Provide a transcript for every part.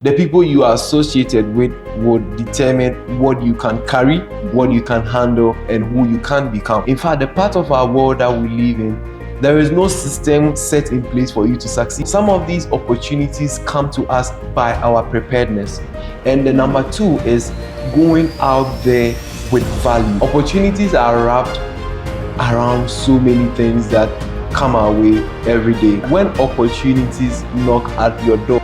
The people you are associated with would determine what you can carry, what you can handle, and who you can become. In fact, the part of our world that we live in, there is no system set in place for you to succeed. Some of these opportunities come to us by our preparedness. And the number two is going out there with value. Opportunities are wrapped around so many things that come our way every day. When opportunities knock at your door,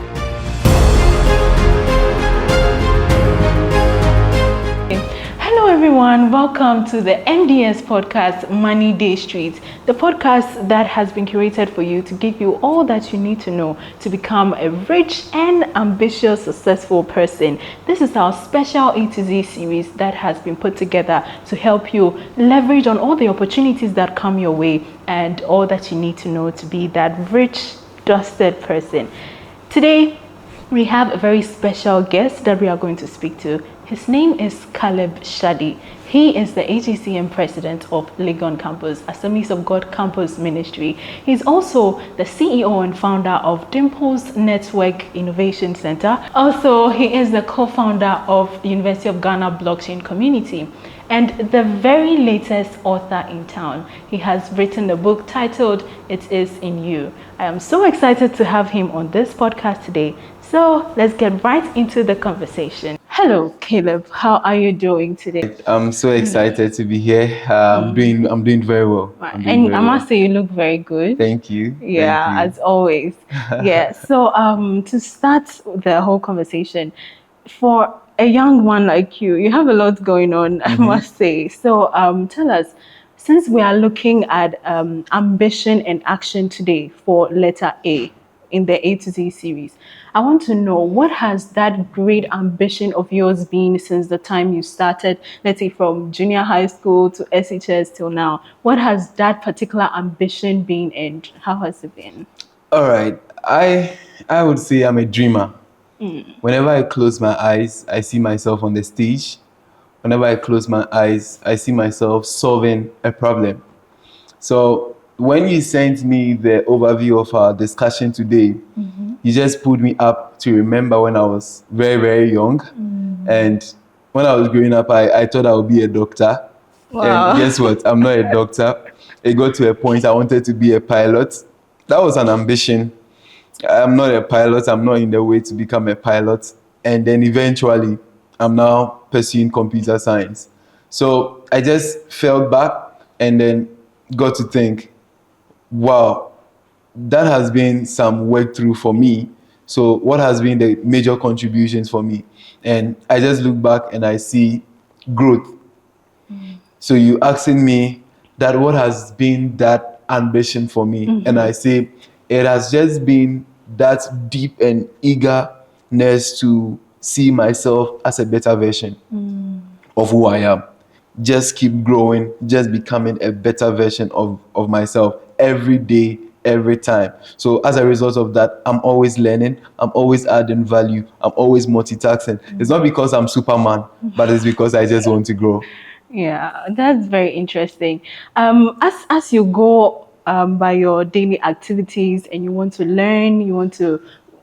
everyone, welcome to the MDS Podcast, Money Day Street, the podcast that has been curated for you to give you all that you need to know to become a rich and ambitious, successful person. This is our special A to Z series that has been put together to help you leverage on all the opportunities that come your way and all that you need to know to be that rich, trusted person. Today, we have a very special guest that we are going to speak to. His name is Caleb Shadi. He is the AGCM president of Legon Campus, Assemblies of God Campus Ministry. He's also the CEO and founder of Dimples Network Innovation Center. Also, he is the co-founder of the University of Ghana Blockchain Community and the very latest author in town. He has written a book titled It Is in You. I am so excited to have him on this podcast today. So let's get right into the conversation. Hello, Caleb. How are you doing today? I'm so excited to be here. I'm doing very well. And I must say you look very good. Thank you. Yeah, Thank you. as always. Yeah. So to start the whole conversation, for a young one like you, you have a lot going on, I must say. So tell us, since we are looking at ambition and action today for letter A in the A to Z series, I want to know, what has that great ambition of yours been since the time you started, let's say from junior high school to SHS till now? What has that particular ambition been and how has it been? All right. I would say I'm a dreamer. Whenever I close my eyes, I see myself on the stage. Whenever I close my eyes, I see myself solving a problem. So when you sent me the overview of our discussion today, you just pulled me up to remember when I was very, very young. And when I was growing up, I thought I would be a doctor. Wow. And guess what? I'm not a doctor. It got to a point I wanted to be a pilot. That was an ambition. I'm not a pilot. I'm not in the way to become a pilot. And then eventually, I'm now pursuing computer science. So I just fell back and then got to think, wow, that has been some work through for me. So what has been the major contributions for me? And I just look back and I see growth. So you asking me that what has been that ambition for me? And I say it has just been that deep and eagerness to see myself as a better version of who I am. Just keep growing, just becoming a better version of myself every day, every time. So as a result of that, I'm always learning, I'm always adding value, I'm always multitasking. It's not because I'm Superman, but it's because I just want to grow. Yeah, that's very interesting. As you go by your daily activities and you want to learn, you want to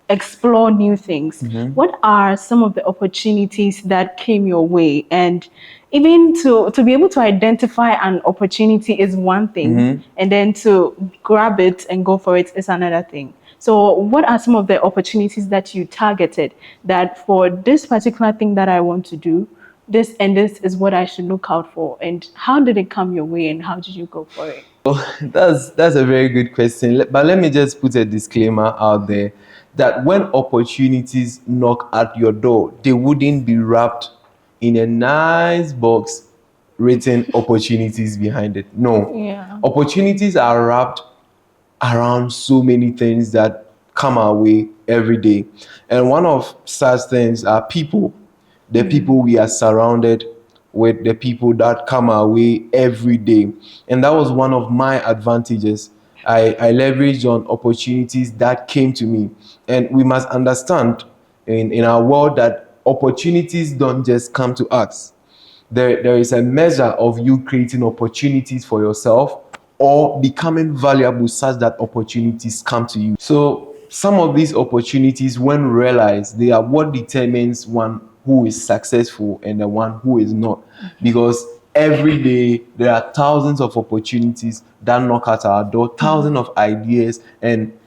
explore new things, what are some of the opportunities that came your way? And even to be able to identify an opportunity is one thing, and then to grab it and go for it is another thing. So what are some of the opportunities that you targeted that for this particular thing that I want to do, this and this is what I should look out for? And how did it come your way and how did you go for it? Oh, that's a very good question. But let me just put a disclaimer out there that when opportunities knock at your door, they wouldn't be wrapped in a nice box written opportunities behind it. No. Yeah. Opportunities are wrapped around so many things that come our way every day. And one of such things are people. The people we are surrounded with, the people that come our way every day. And that was one of my advantages. I leveraged on opportunities that came to me. And we must understand in our world that opportunities don't just come to us. There is a measure of you creating opportunities for yourself or becoming valuable such that opportunities come to you. So some of these opportunities, when realized, they are what determines one who is successful and the one who is not. Because every day there are thousands of opportunities that knock at our door, thousands of ideas, and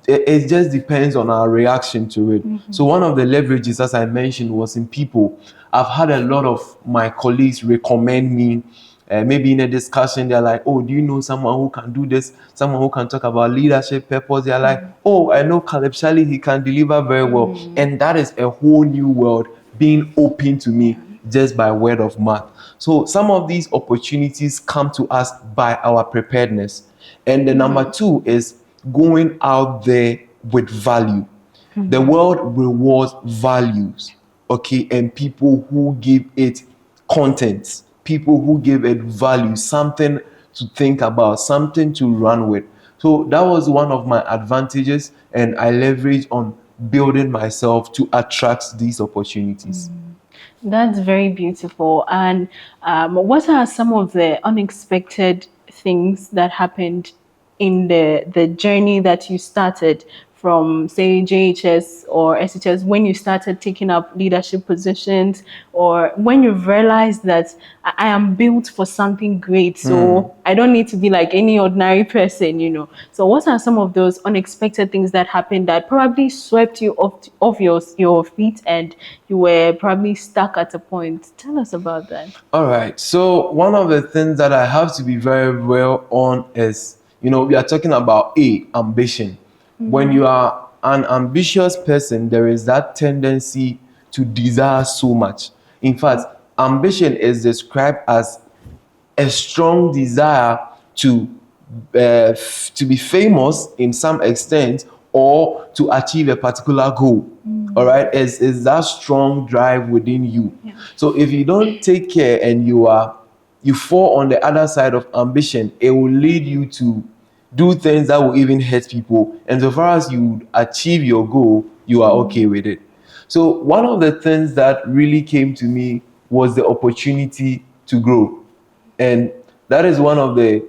it just depends on our reaction to it. So one of the leverages, as I mentioned, was in people. I've had a lot of my colleagues recommend me. Maybe in a discussion, they're like, oh, do you know someone who can do this? Someone who can talk about leadership, purpose. They're like, oh, I know Caleb Shally, he can deliver very well. And that is a whole new world being open to me just by word of mouth. So some of these opportunities come to us by our preparedness. And the number two is going out there with value. The world rewards values, okay, and people who give it content, people who give it value, something to think about, something to run with. So that was one of my advantages, and I leveraged on building myself to attract these opportunities. That's very beautiful. And what are some of the unexpected things that happened in the journey that you started from, say, JHS or SHS, when you started taking up leadership positions, or when you realized that I am built for something great, so I don't need to be like any ordinary person, you know? So what are some of those unexpected things that happened that probably swept you off your feet and you were probably stuck at a point? Tell us about that. All right. So one of the things that I have to be very well on is, we are talking about ambition. When you are an ambitious person, there is that tendency to desire so much. In fact, ambition is described as a strong desire to be famous in some extent, or to achieve a particular goal. All right, is that strong drive within you. So if you don't take care and you fall on the other side of ambition, it will lead you to do things that will even hurt people. And so far as you achieve your goal, you are okay with it. So one of the things that really came to me was the opportunity to grow. And that is one of the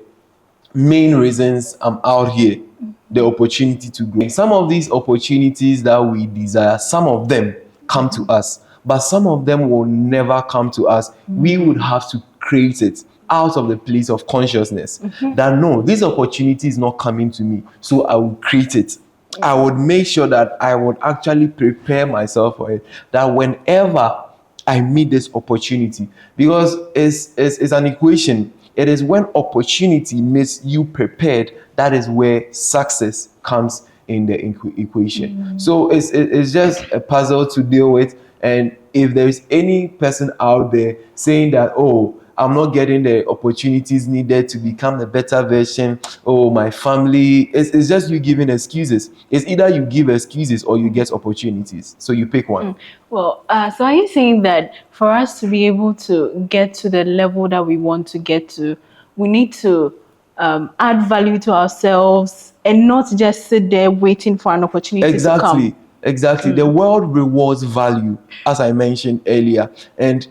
main reasons I'm out here, the opportunity to grow. Some of these opportunities that we desire, some of them come to us, but some of them will never come to us. We would have to create it out of the place of consciousness, that no, this opportunity is not coming to me, so I will create it. I would make sure that I would actually prepare myself for it, that whenever I meet this opportunity, because it's an equation. It is when opportunity makes you prepared, that is where success comes in the equation. So it's just a puzzle to deal with. And if there is any person out there saying that, oh, I'm not getting the opportunities needed to become a better version, oh, my family, it's just you giving excuses. It's either you give excuses or you get opportunities. So you pick one. Well, so are you saying that for us to be able to get to the level that we want to get to, we need to add value to ourselves and not just sit there waiting for an opportunity to come? Exactly. The world rewards value, as I mentioned earlier. And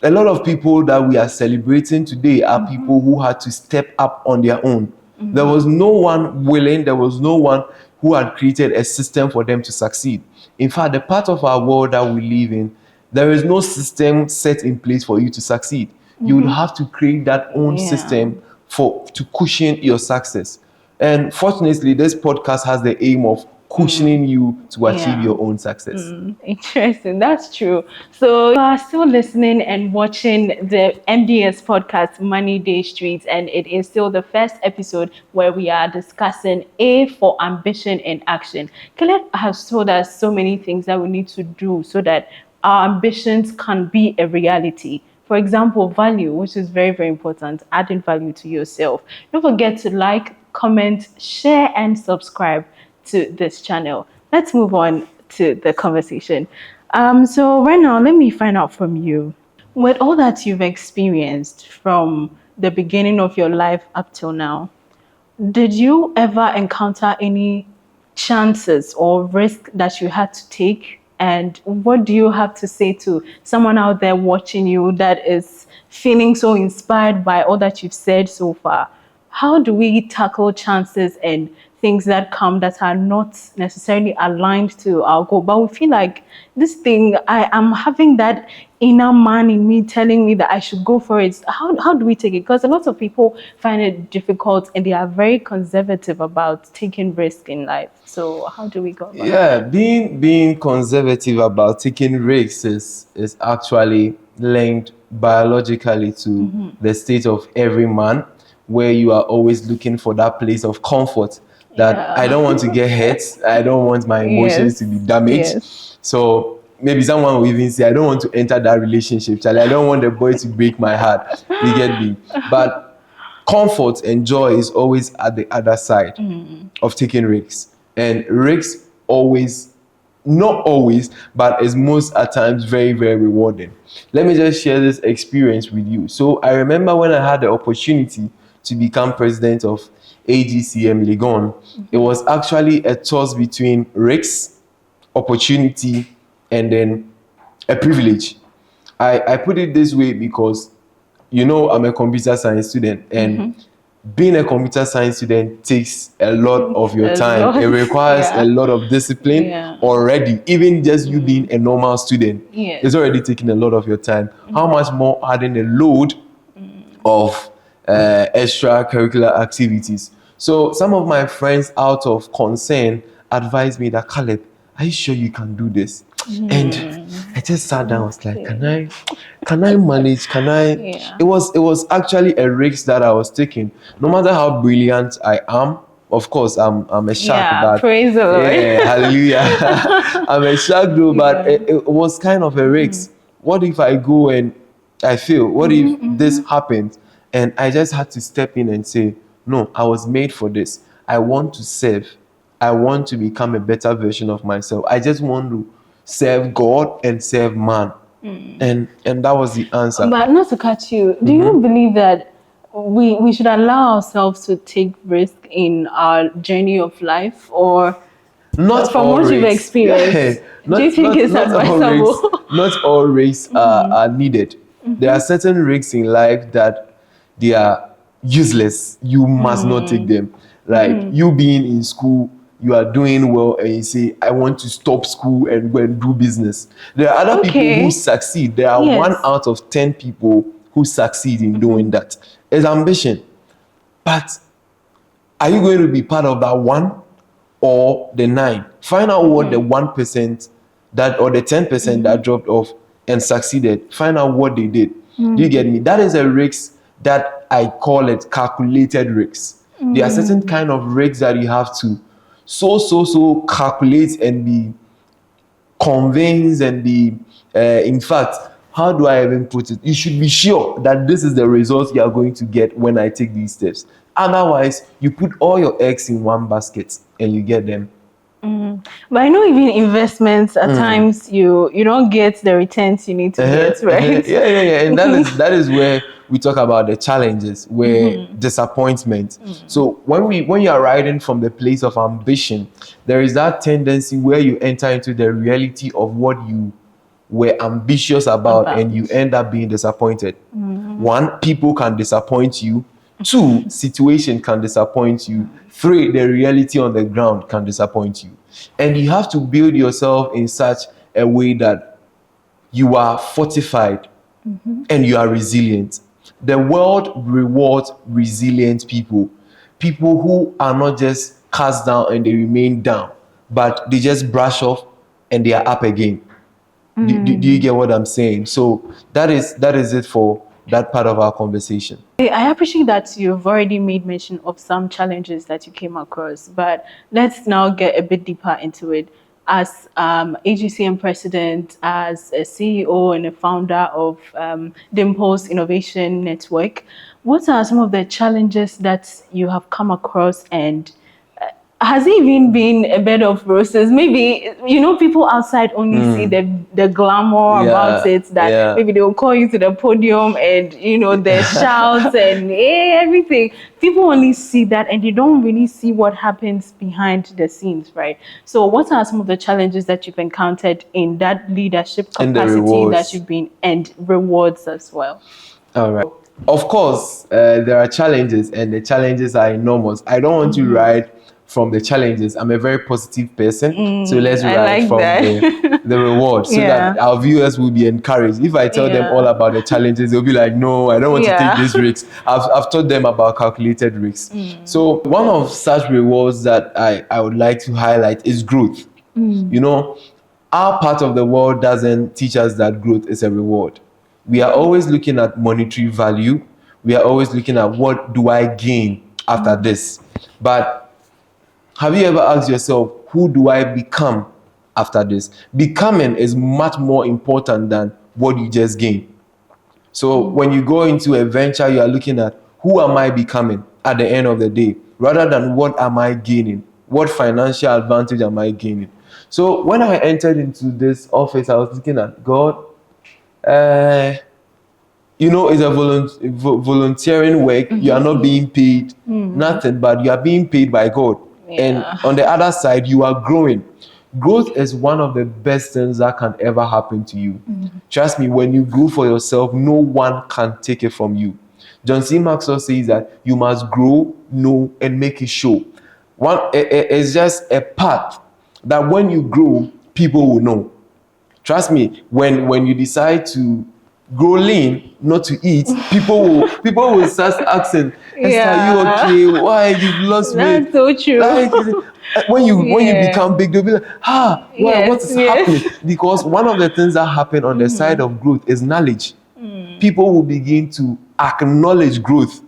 a lot of people that we are celebrating today are people who had to step up on their own. There was no one willing, there was no one who had created a system for them to succeed. In fact, the part of our world that we live in, there is no system set in place for you to succeed. You would have to create that own system to cushion your success. And fortunately, this podcast has the aim of cushioning you to achieve your own success. Interesting. That's true. So you are still listening and watching the MDS podcast, Money Day Streets, and it is still the first episode where we are discussing A for ambition and action. Caleb has told us so many things that we need to do so that our ambitions can be a reality. For example, value, which is very, very important, adding value to yourself. Don't forget to like, comment, share, and subscribe to this channel. Let's move on to the conversation. So right now, let me find out from you, with all that you've experienced from the beginning of your life up till now, did you ever encounter any chances or risk that you had to take? And what do you have to say to someone out there watching you that is feeling so inspired by all that you've said so far? How do we tackle chances and things that come that are not necessarily aligned to our goal. But we feel like this thing, I am having that inner man in me telling me that I should go for it. How do we take it? Because a lot of people find it difficult and they are very conservative about taking risk in life. So how do we go about Yeah, being conservative about taking risks is actually linked biologically to the state of every man, where you are always looking for that place of comfort. That Yeah. I don't want to get hurt. I don't want my emotions Yes, to be damaged. yes. So maybe someone will even say, I don't want to enter that relationship, Charlie. I don't want the boy to break my heart. You get me? But comfort and joy is always at the other side of taking risks. And risks always, not always, but is most at times very, very rewarding. Let me just share this experience with you. So I remember when I had the opportunity to become president of AGCM Legon, it was actually a toss between risks, opportunity, and then a privilege. I put it this way because, I'm a computer science student, and being a computer science student takes a lot of your A time. lot, It requires yeah. a lot of discipline Yeah. already. Even just you being a normal student, Yes. it's already taking a lot of your time. How much more adding a load of extracurricular activities? So some of my friends, out of concern, advised me that, Caleb, are you sure you can do this? And I just sat down. I was like, can I manage? Can I? Yeah. It was actually a risk that I was taking. No matter how brilliant I am, of course, I'm a shark. Yeah, But praise the Lord. yeah, hallelujah. I'm a shark though, but it was kind of a risk. What if I go and I fail? What if this happens? And I just had to step in and say, no, I was made for this. I want to serve. I want to become a better version of myself. I just want to serve God and serve man. And that was the answer. But not to cut you, do you believe that we should allow ourselves to take risk in our journey of life, or Not from all what you've risks. experienced, Not, do you think not, it's not all advisable? risks, not all risks are needed. There are certain risks in life that they are useless. You must not take them. Like you being in school, you are doing well, and you say, I want to stop school and go and do business. There are other people Okay. who succeed. There are Yes. 1 out of 10 people who succeed in doing that. It's ambition. But are you going to be part of that 1 or the 9? Find out what the 1% that, or the 10% that dropped off and succeeded. Find out what they did. Do you get me? That is a risk that I call it calculated risks. There are certain kind of risks that you have to so calculate and be convinced and be, in fact, how do I even put it? You should be sure that this is the result you are going to get when I take these steps. Otherwise, you put all your eggs in one basket and you get them. But I know even investments at times you don't get the returns you need to get, right? Yeah. And that is where we talk about the challenges, where disappointment. So when you are riding from the place of ambition, there is that tendency where you enter into the reality of what you were ambitious about, and you end up being disappointed. 1, people can disappoint you. 2, situation can disappoint you. 3, the reality on the ground can disappoint you. And you have to build yourself in such a way that you are fortified and you are resilient. The world rewards resilient people who are not just cast down and they remain down, but they just brush off and they are up again. Do you get what I'm saying? So that is it for that part of our conversation. I appreciate that you've already made mention of some challenges that you came across, but let's now get a bit deeper into it. As AGCM president, as a CEO and a founder of Dimple's Innovation Network, what are some of the challenges that you have come across, and has it even been a bed of roses? Maybe, people outside only see the glamour about it, that maybe they'll call you to the podium and, the shouts and everything. People only see that and they don't really see what happens behind the scenes, right? So what are some of the challenges that you've encountered in that leadership capacity that you've been, and rewards as well? All right. Of course, there are challenges, and the challenges are enormous. I don't want to ride from the challenges. I'm a very positive person, so let's I write like from that. the reward, so that our viewers will be encouraged. If I tell them all about the challenges, they'll be like, no, I don't want to take this risk. I've taught them about calculated risks. So one of such rewards that I would like to highlight is growth. You know, our part of the world doesn't teach us that growth is a reward. We are always looking at monetary value. We are always looking at what do I gain after this. But have you ever asked yourself, who do I become after this? Becoming is much more important than what you just gain. So when you go into a venture, you are looking at who am I becoming at the end of the day, rather than what am I gaining? What financial advantage am I gaining? So when I entered into this office, I was looking at God. You know, it's a volunteering work. You are not being paid nothing, but you are being paid by God. And on the other side, you are growing. Growth is one of the best things that can ever happen to you. Trust me, when you grow for yourself, no one can take it from you. John C. Maxwell says that you must grow, know, and make it show. It's just a path that when you grow, people will know. Trust me, when you decide to grow lean, not to eat, people will start asking, Esther, are you okay? Why you've lost weight? That's so true. Like, when you become big, they'll be like, what is happening? Because one of the things that happen on the side of growth is knowledge. People will begin to acknowledge growth.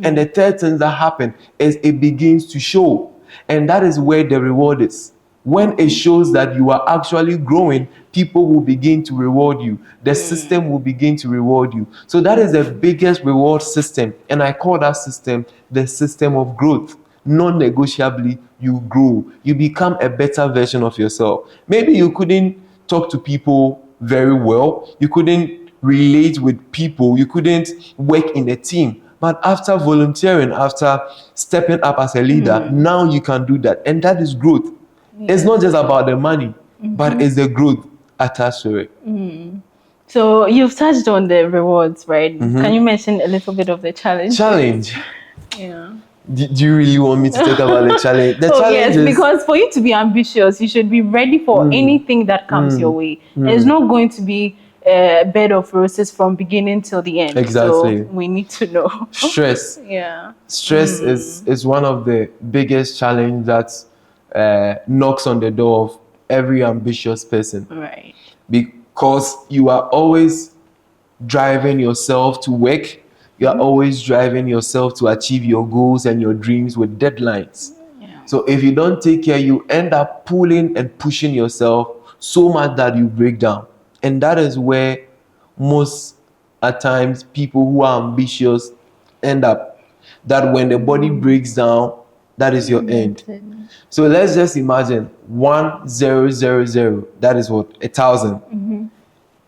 And the third thing that happen is it begins to show. And that is where the reward is. When it shows that you are actually growing, people will begin to reward you. The system will begin to reward you. So that is the biggest reward system. And I call that system the system of growth. Non-negotiably, you grow. You become a better version of yourself. Maybe you couldn't talk to people very well. You couldn't relate with people. You couldn't work in a team. But after volunteering, after stepping up as a leader, now you can do that. And that is growth. It's not just about the money, but it's the growth attached to it. So you've touched on the rewards, right? Can you mention a little bit of the challenge? Challenge? Yeah. Do you really want me to talk about the challenge? The challenge is, because for you to be ambitious, you should be ready for anything that comes your way. It's not going to be a bed of roses from beginning till the end. Exactly. So we need to know. Stress. Stress is one of the biggest challenges that knocks on the door of every ambitious person. Right. Because you are always driving yourself to work. You are always driving yourself to achieve your goals and your dreams with deadlines. So if you don't take care, you end up pulling and pushing yourself so much that you break down. And that is where most at times people who are ambitious end up. That when the body breaks down, that is your end. So let's just imagine 1000. That is what? 1,000.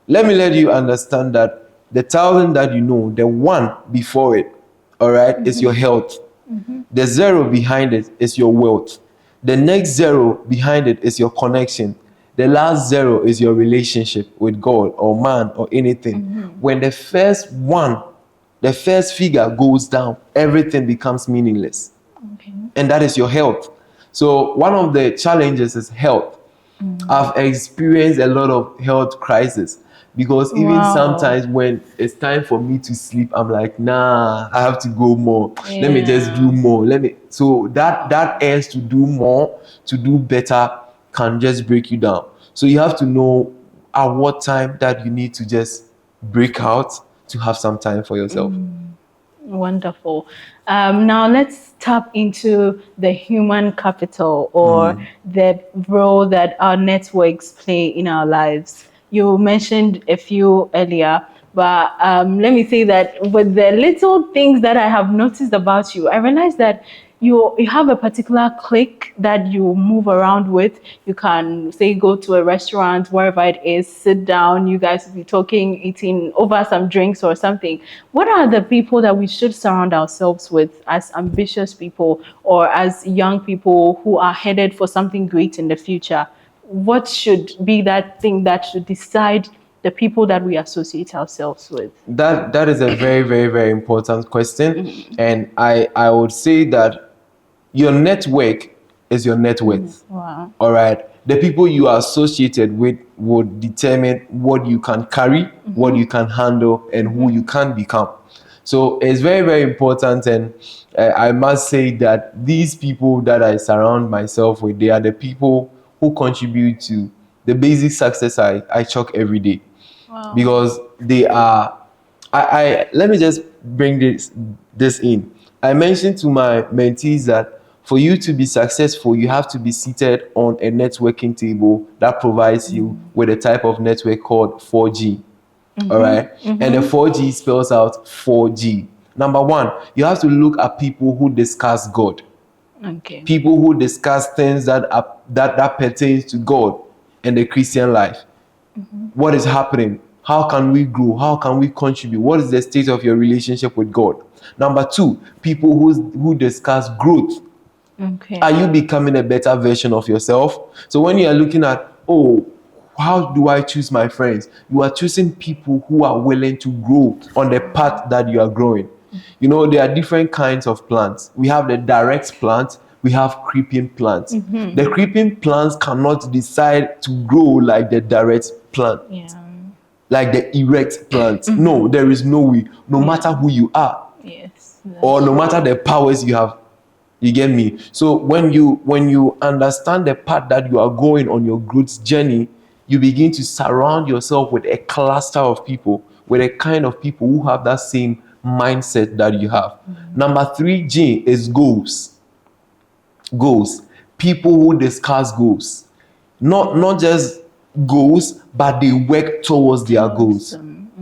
Let you understand that the 1,000 that you know, the one before it, all right, is your health. The zero behind it is your wealth. The next zero behind it is your connection. The last zero is your relationship with God or man or anything. When the first one, the first figure goes down, everything becomes meaningless. And that is your health. So one of the challenges is health. I've experienced a lot of health crisis. Because even sometimes when it's time for me to sleep, I'm like, nah, I have to go more. Let me just do more. So that urge to do more, to do better, can just break you down. So you have to know at what time that you need to just break out to have some time for yourself. Wonderful. Now let's tap into the human capital or the role that our networks play in our lives. You mentioned a few earlier, but let me say that with the little things that I have noticed about you, I realized that you have a particular clique that you move around with. You can say go to a restaurant, wherever it is, sit down, you guys will be talking, eating over some drinks or something. What are the people that we should surround ourselves with as ambitious people or as young people who are headed for something great in the future? What should be that thing that should decide the people that we associate ourselves with? That is a very, very, very important question. And I would say that your network is your net worth. Wow. All right. The people you are associated with would determine what you can carry, what you can handle, and who you can become. So it's very, very important. And I must say that these people that I surround myself with, they are the people who contribute to the basic success I chalk every day. Wow. Because they are, I let me just bring this in. I mentioned to my mentees that for you to be successful, you have to be seated on a networking table that provides you with a type of network called 4G. All right. And the 4G spells out 4G. Number one, you have to look at people who discuss God. Okay. People who discuss things that pertains to God and the Christian life. What is happening? How can we grow? How can we contribute? What is the state of your relationship with God? Number two, people who discuss growth. Okay. Are you becoming a better version of yourself? So when you are looking at, how do I choose my friends? You are choosing people who are willing to grow on the path that you are growing. You know, there are different kinds of plants. We have the direct plant, we have creeping plants. The creeping plants cannot decide to grow like the direct plant, like the erect plant. No, there is no way, no matter who you are, or no matter the powers you have. You get me? So when you understand the path that you are going on your growth journey, you begin to surround yourself with a cluster of people, with a kind of people who have that same mindset that you have. Number 3G is goals. Goals. People who discuss goals. Not just goals, but they work towards their goals.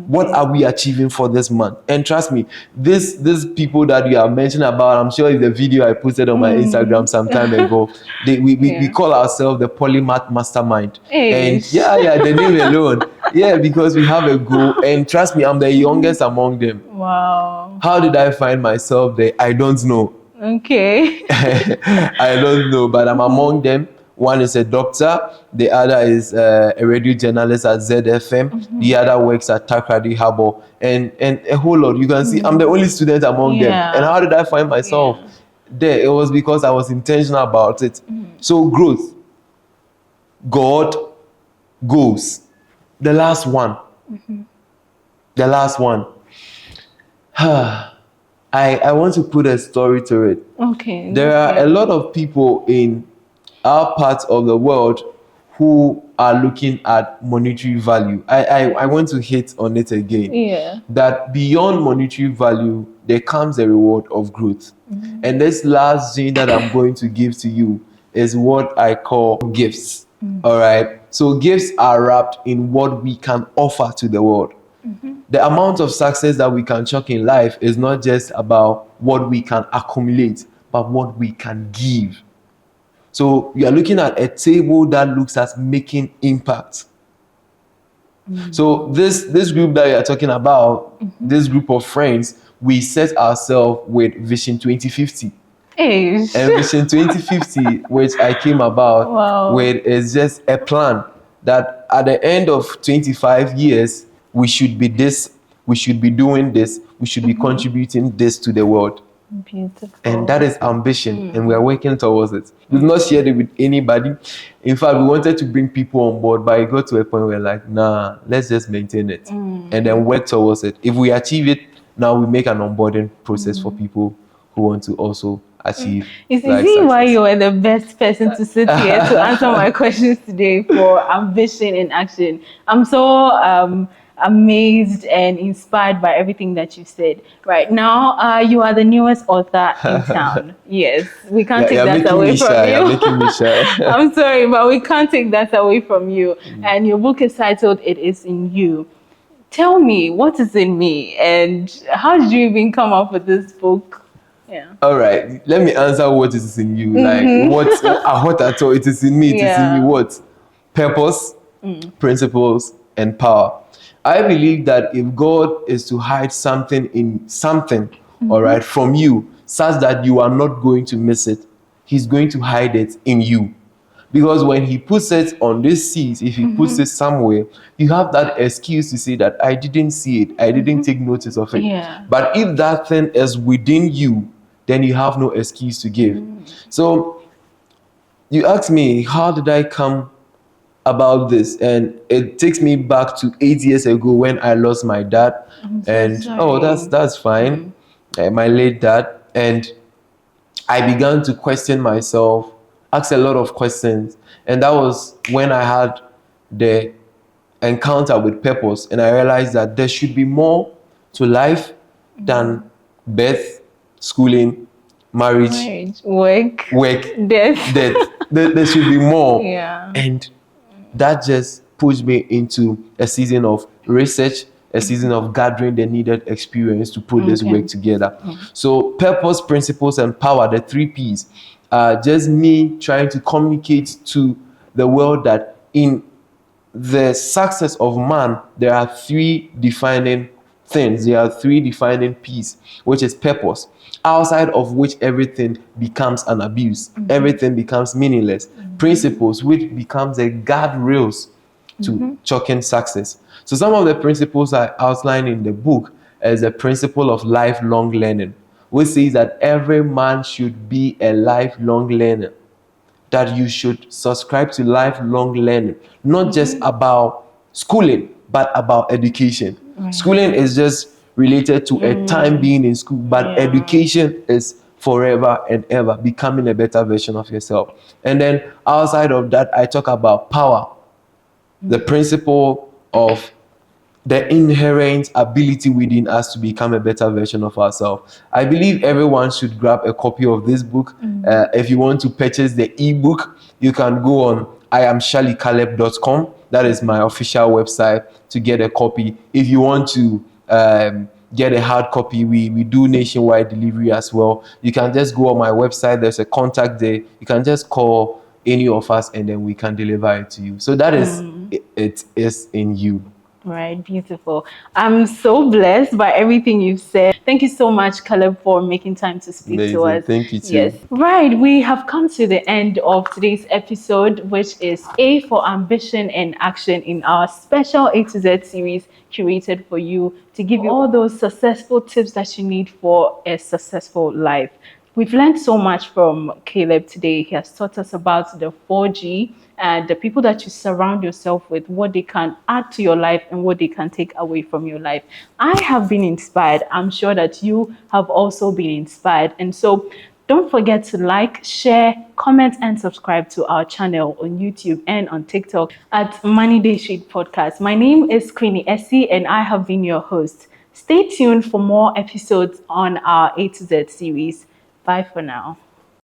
What are we achieving for this month? And trust me, this people that you are mentioning about, I'm sure it's the video I posted on my Instagram some time ago. We call ourselves the Polymath Mastermind. And the name alone. Yeah, because we have a goal. And trust me, I'm the youngest among them. Wow. How did I find myself there? I don't know. Okay. I don't know, but I'm among them. One is a doctor, the other is a radio journalist at ZFM, the other works at Takrady Harbour, and a whole lot. You can see I'm the only student among them. And how did I find myself there? It was because I was intentional about it. So growth, God, goals. The last one. The last one. I want to put a story to it. Okay. There are a lot of people in our part of the world who are looking at monetary value. I want to hit on it again. Yeah. That beyond monetary value, there comes a reward of growth. And this last thing that I'm going to give to you is what I call gifts. All right. So gifts are wrapped in what we can offer to the world. The amount of success that we can chalk in life is not just about what we can accumulate, but what we can give. So you are looking at a table that looks at making impact. So this group that you are talking about, this group of friends, we set ourselves with Vision 2050. And Vision 2050, which I came about with, is just a plan that at the end of 25 years, we should be this, we should be doing this, we should be contributing this to the world. Beautiful. And that is ambition, and we are working towards it. We've not shared it with anybody. In fact, we wanted to bring people on board, but it got to a point where like, nah, let's just maintain it and then work towards it. If we achieve it, now we make an onboarding process for people who want to also achieve. Is this why you are the best person to sit here to answer my questions today for ambition in action? I'm so amazed and inspired by everything that you said. Right now, you are the newest author in town. Yes, we can't take that away from you. You're making me shy. I'm sorry, but we can't take that away from you. And your book is titled "It Is in You." Tell me, what is in me, and how did you even come up with this book? Yeah. All right. Let me answer what is in you. Like what at all? It is in me. It is in me. What? Purpose, principles, and power. I believe that if God is to hide something in something, all right, from you, such that you are not going to miss it, He's going to hide it in you. Because when He puts it on this seat, if He puts it somewhere, you have that excuse to say that I didn't see it, I didn't take notice of it. Yeah. But if that thing is within you, then you have no excuse to give. So you ask me, how did I come about this? And it takes me back to 8 years ago when I lost my dad. I'm so And sorry. that's fine. My late dad. And I began to question myself, ask a lot of questions. And that was when I had the encounter with purpose. And I realized that there should be more to life than birth, schooling, marriage, Work, work, death. death. There should be more. Yeah. And that just pushed me into a season of research, a season of gathering the needed experience to put this work together. So purpose, principles, and power, the 3 Ps, are just me trying to communicate to the world that in the success of man, there are 3 defining things. There are 3 defining P's, which is purpose, outside of which everything becomes an abuse. Everything becomes meaningless. Principles, which becomes a guardrails to choking success. So some of the principles I outline in the book is the principle of lifelong learning, which says that every man should be a lifelong learner, that you should subscribe to lifelong learning, not just about schooling, but about education. Schooling is just related to a time being in school, but education is forever and ever, becoming a better version of yourself. And then outside of that, I talk about power, the principle of the inherent ability within us to become a better version of ourselves. I believe everyone should grab a copy of this book. If you want to purchase the ebook, you can go on iamshallycaleb.com. That is my official website to get a copy. If you want to get a hard copy, we do nationwide delivery as well. You can just go on my website. There's a contact there. You can just call any of us and then we can deliver it to you. So that is it is in you. Right, beautiful. I'm so blessed by everything you've said. Thank you so much, Caleb, for making time to speak to Amazing. us. Thank you too. Yes. Right, we have come to the end of today's episode, which is A for Ambition and Action in our special A to Z series curated for you to give you all those successful tips that you need for a successful life. We've learned so much from Caleb today. He has taught us about the 4G and the people that you surround yourself with, what they can add to your life and what they can take away from your life. I have been inspired. I'm sure that you have also been inspired. And so don't forget to like, share, comment, and subscribe to our channel on YouTube and on TikTok at Money Day Street Podcast. My name is Queenie Essie and I have been your host. Stay tuned for more episodes on our A to Z series. Bye for now.